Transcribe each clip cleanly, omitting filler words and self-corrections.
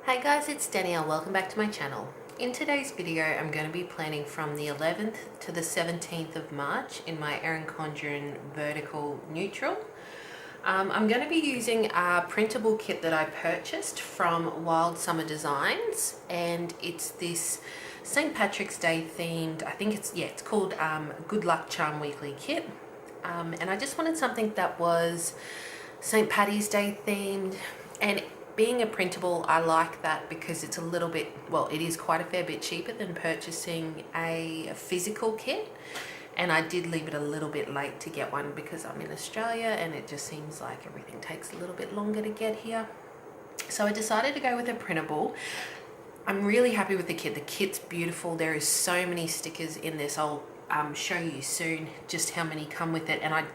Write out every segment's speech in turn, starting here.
Hi guys, it's Danielle. Welcome back to my channel. In today's video, I'm going to be planning from the 11th to the 17th of March in my Erin Condren vertical neutral. I'm going to be using a printable kit that I purchased from WildSummerDesigns, and it's this St. Patrick's Day themed, it's called Good Luck Charm Weekly Kit. And I just wanted something that was St. Paddy's Day themed, and being a printable, I like that because it's a little bit, well, it is quite a fair bit cheaper than purchasing a physical kit. And I did leave it a little bit late to get one because I'm in Australia and it just seems like everything takes a little bit longer to get here. So I decided to go with a printable. I'm really happy with the kit. The kit's beautiful. There is so many stickers in this. I'll show you soon just how many come with it, and I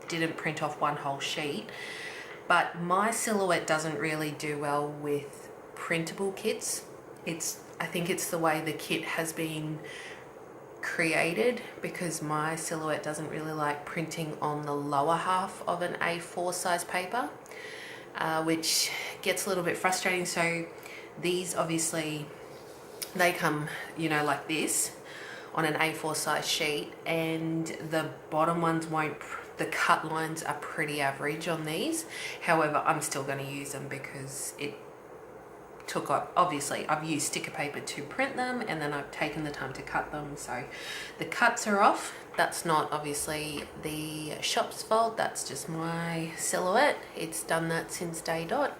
didn't print off one whole sheet. But my silhouette doesn't really do well with printable kits. I think it's the way the kit has been created, because my silhouette doesn't really like printing on the lower half of an A4 size paper, which gets a little bit frustrating. So these obviously, they come, like this on an A4 size sheet, and the bottom ones won't, the cut lines are pretty average on these. However, I'm still going to use them because it took up, obviously I've used sticker paper to print them, and then I've taken the time to cut them, so the cuts are off. That's not obviously the shop's fault, that's just my silhouette. It's done that since day dot.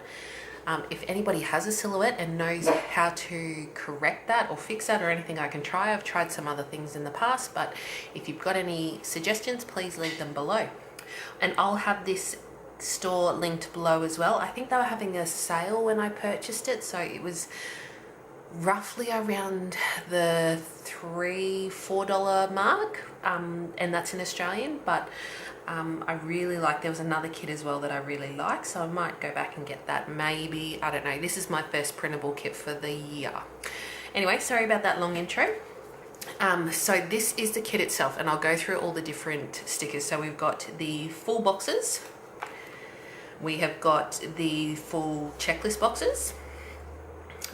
If anybody has a silhouette and knows how to correct that or fix that or anything I can try, I've tried some other things in the past, but if you've got any suggestions, please leave them below. And I'll have this store linked below as well. I think they were having a sale when I purchased it, so it was roughly around the $3-4 mark, and that's in Australian. But I really like, there was another kit as well that I really like, so I might go back and get that maybe. I don't know, this is my first printable kit for the year. Anyway, sorry about that long intro. So this is the kit itself, and I'll go through all the different stickers. So we've got the full boxes, we have got the full checklist boxes,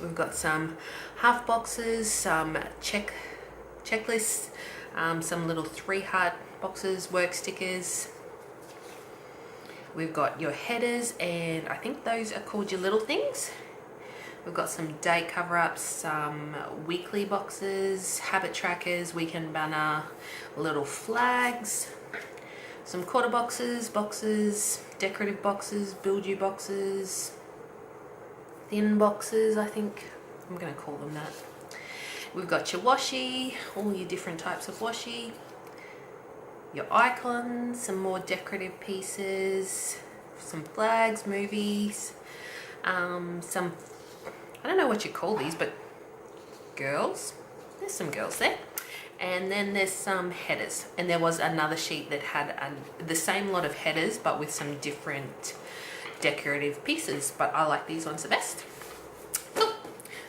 we've got some half boxes, some checklists, some little 3-heart boxes, work stickers. We've got your headers, and I think those are called your little things. We've got some date cover-ups, some weekly boxes, habit trackers, weekend banner, little flags, some quarter boxes, decorative boxes, build you boxes, thin boxes, I think I'm going to call them that. We've got your washi, all your different types of washi, your icons, some more decorative pieces, some flags, movies, some, I don't know what you call these, but girls. There's some girls there. And then there's some headers. And there was another sheet that had the same lot of headers, but with some different decorative pieces. But I like these ones the best. Cool.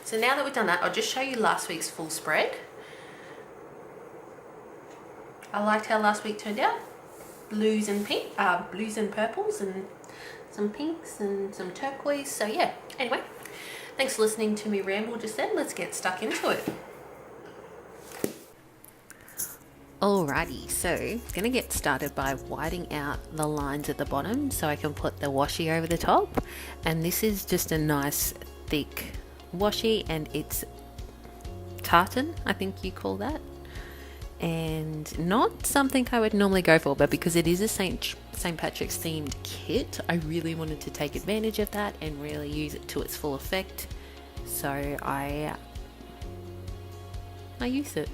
So now that we've done that, I'll just show you last week's full spread. I liked how last week turned out. Blues and purples, and some pinks and some turquoise. So yeah, anyway, thanks for listening to me ramble just then. Let's get stuck into it. Alrighty, so I'm going to get started by whiting out the lines at the bottom so I can put the washi over the top. And this is just a nice thick washi, and it's tartan, I think you call that. And not something I would normally go for, but because it is a St. Patrick's themed kit, I really wanted to take advantage of that and really use it to its full effect. So I use it.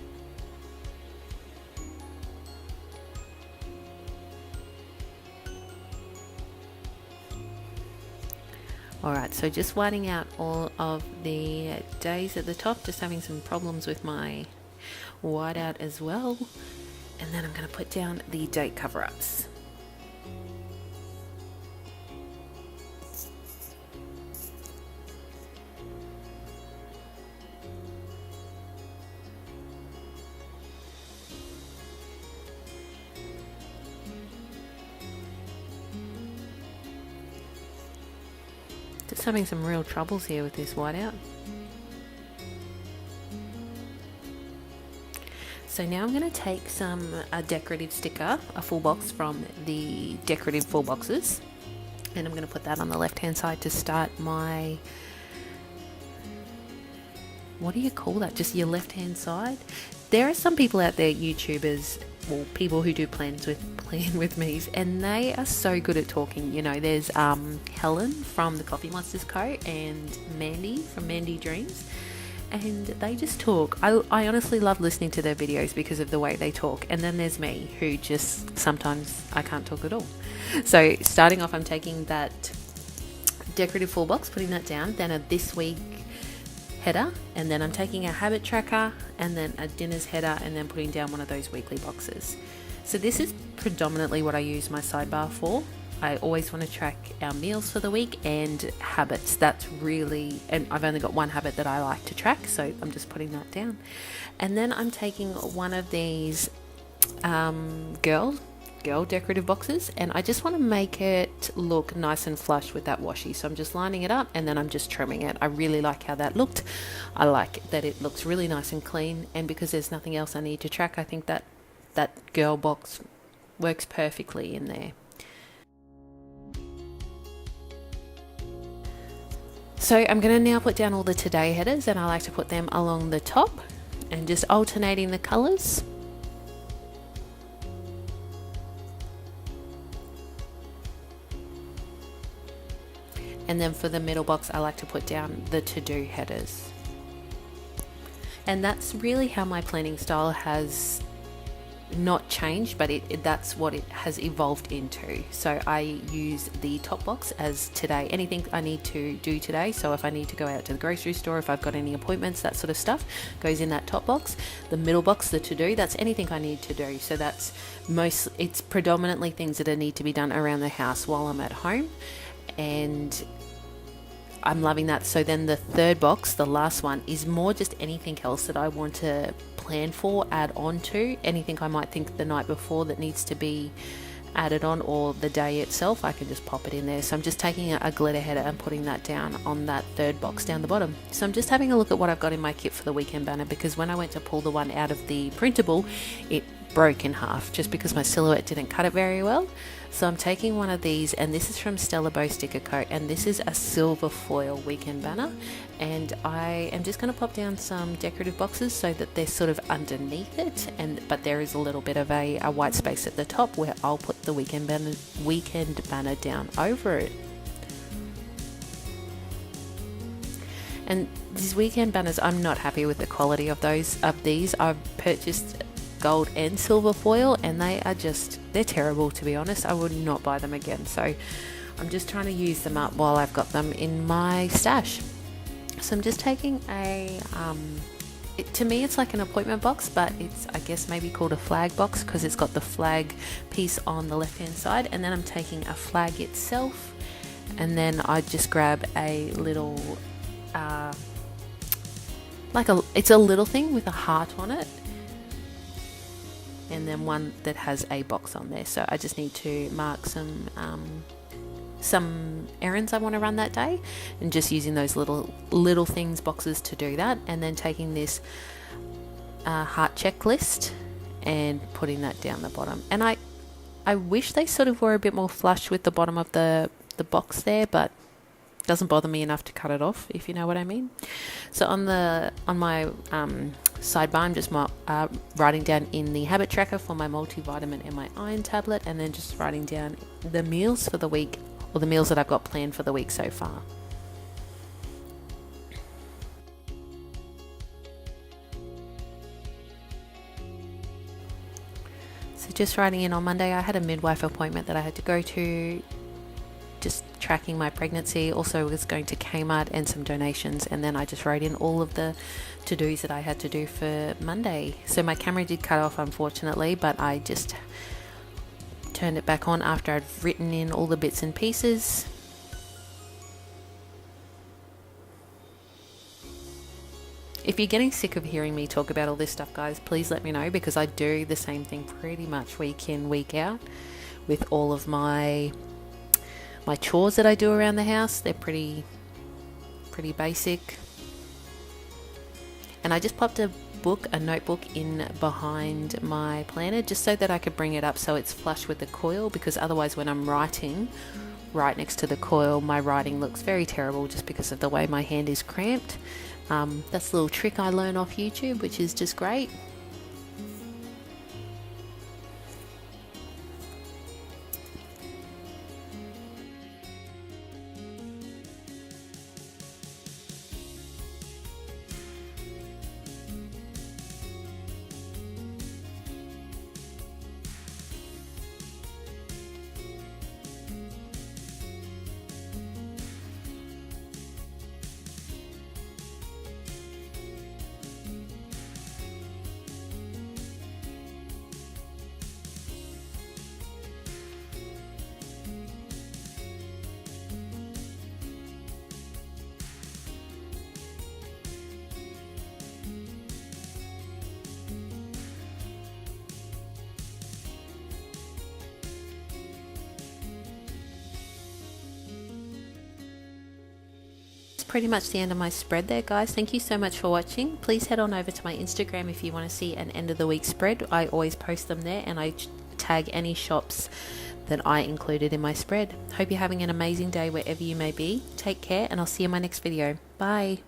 Alright, so just whiting out all of the days at the top, just having some problems with my whiteout as well. And then I'm going to put down the date cover-ups. Just having some real troubles here with this whiteout. So now I'm going to take a decorative sticker, a full box from the decorative full boxes, and I'm going to put that on the left hand side to start my, what do you call that, just your left hand side. There are some people out there, YouTubers, well, people who do plan with me, and they are so good at talking. You know, there's Helen from the Coffee Monsters Co. and Mandy from Mandy Dreams, and they just talk. I honestly love listening to their videos because of the way they talk. And then there's me, who just sometimes I can't talk at all. So starting off, I'm taking that decorative full box, putting that down, then a this week header, and then I'm taking a habit tracker and then a dinners header, and then putting down one of those weekly boxes. So this is predominantly what I use my sidebar for. I always want to track our meals for the week and habits. That's really, and I've only got one habit that I like to track, so I'm just putting that down. And then I'm taking one of these girl decorative boxes, and I just want to make it look nice and flush with that washi. So I'm just lining it up, and then I'm just trimming it. I really like how that looked. I like that it looks really nice and clean, and because there's nothing else I need to track, I think that girl box works perfectly in there. So I'm going to now put down all the today headers, and I like to put them along the top and just alternating the colours. And then for the middle box, I like to put down the to-do headers. And that's really how my planning style has not changed, but that's what it has evolved into. So I use the top box as today, anything I need to do today. So if I need to go out to the grocery store, if I've got any appointments, that sort of stuff goes in that top box. The middle box, the to-do, that's anything I need to do. So that's it's predominantly things that need to be done around the house while I'm at home, and I'm loving that. So then the third box, the last one, is more just anything else that I want to plan for, add on to, anything I might think the night before that needs to be added on, or the day itself, I can just pop it in there. So I'm just taking a glitter header and putting that down on that third box down the bottom. So I'm just having a look at what I've got in my kit for the weekend banner, because when I went to pull the one out of the printable, it broke in half just because my silhouette didn't cut it very well. So I'm taking one of these, and this is from Stella Bow Sticker Co, and this is a silver foil weekend banner, and I am just going to pop down some decorative boxes so that they're sort of underneath it, but there is a little bit of a white space at the top where I'll put the weekend banner down over it. And these weekend banners, I'm not happy with the quality of these. I've purchased gold and silver foil, and they're terrible, to be honest. I would not buy them again. So I'm just trying to use them up while I've got them in my stash. So I'm just taking to me it's like an appointment box, but it's, I guess, maybe called a flag box because it's got the flag piece on the left hand side. And then I'm taking a flag itself, and then I just grab a little it's a little thing with a heart on it, and then one that has a box on there. So I just need to mark some errands I want to run that day, and just using those little things, boxes, to do that. And then taking this heart checklist and putting that down the bottom. And I wish they sort of were a bit more flush with the bottom of the box there, but it doesn't bother me enough to cut it off, if you know what I mean. So on my sidebar, I'm just writing down in the habit tracker for my multivitamin and my iron tablet, and then just writing down the meals for the week, or the meals that I've got planned for the week so far. So just writing in, on Monday I had a midwife appointment that I had to go to, just tracking my pregnancy. Also was going to Kmart and some donations, and then I just wrote in all of the to-dos that I had to do for Monday. So my camera did cut off, unfortunately, but I just turned it back on after I'd written in all the bits and pieces. If you're getting sick of hearing me talk about all this stuff, guys, please let me know, because I do the same thing pretty much week in, week out with all of my chores that I do around the house. They're pretty basic. And I just popped a a notebook in behind my planner, just so that I could bring it up so it's flush with the coil, because otherwise when I'm writing right next to the coil, my writing looks very terrible just because of the way my hand is cramped. That's a little trick I learned off YouTube, which is just great. Pretty much the end of my spread there, guys. Thank you so much for watching. Please head on over to my Instagram if you want to see an end of the week spread. I always post them there, and I tag any shops that I included in my spread. Hope you're having an amazing day wherever you may be. Take care, and I'll see you in my next video. Bye.